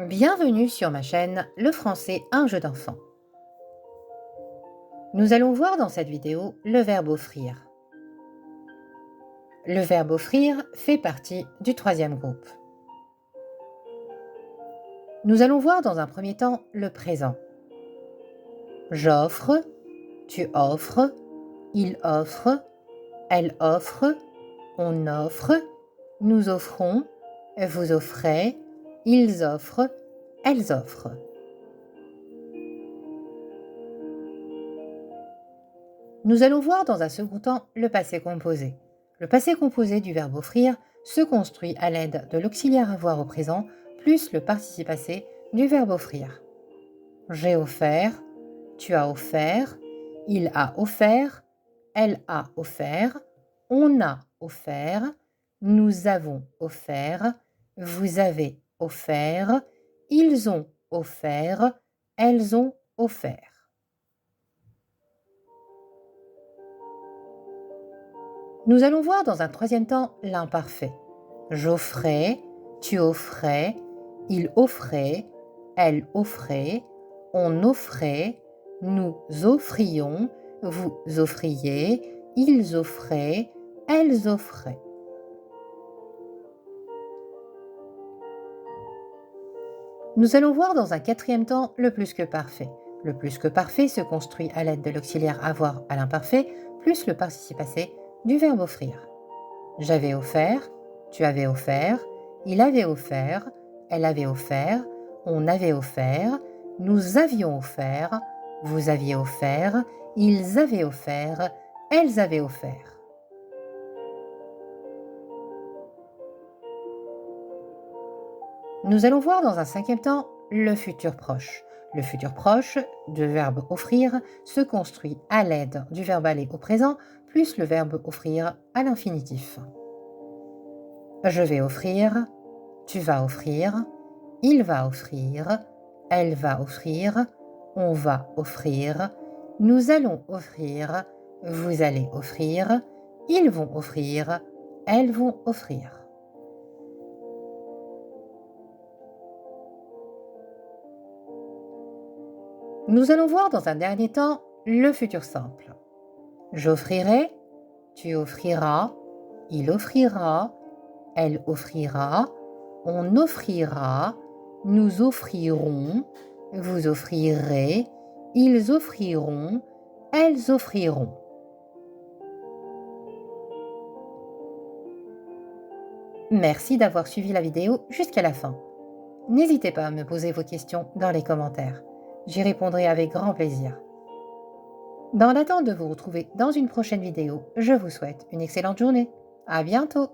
Bienvenue sur ma chaîne Le français, un jeu d'enfant. Nous allons voir dans cette vidéo le verbe offrir. Le verbe offrir fait partie du troisième groupe. Nous allons voir dans un premier temps le présent. J'offre, tu offres, il offre, elle offre, on offre, nous offrons, vous offrez, ils offrent, elles offrent. Nous allons voir dans un second temps le passé composé. Le passé composé du verbe offrir se construit à l'aide de l'auxiliaire avoir au présent plus le participe passé du verbe offrir. J'ai offert, tu as offert, il a offert, elle a offert, on a offert, nous avons offert, vous avez offert, ils ont offert, elles ont offert. Nous allons voir dans un troisième temps l'imparfait. J'offrais, tu offrais, il offrait, elle offrait, on offrait, nous offrions, vous offriez, ils offraient, elles offraient. Nous allons voir dans un quatrième temps le plus que parfait. Le plus que parfait se construit à l'aide de l'auxiliaire avoir à l'imparfait plus le participe passé du verbe offrir. J'avais offert, tu avais offert, il avait offert, elle avait offert, on avait offert, nous avions offert, vous aviez offert, ils avaient offert, elles avaient offert. Nous allons voir dans un cinquième temps le futur proche. Le futur proche du verbe offrir se construit à l'aide du verbe aller au présent plus le verbe offrir à l'infinitif. Je vais offrir, tu vas offrir, il va offrir, elle va offrir, on va offrir, nous allons offrir, vous allez offrir, ils vont offrir, elles vont offrir. Nous allons voir dans un dernier temps le futur simple. J'offrirai, tu offriras, il offrira, elle offrira, on offrira, nous offrirons, vous offrirez, ils offriront, elles offriront. Merci d'avoir suivi la vidéo jusqu'à la fin. N'hésitez pas à me poser vos questions dans les commentaires. J'y répondrai avec grand plaisir. Dans l'attente de vous retrouver dans une prochaine vidéo, je vous souhaite une excellente journée. À bientôt!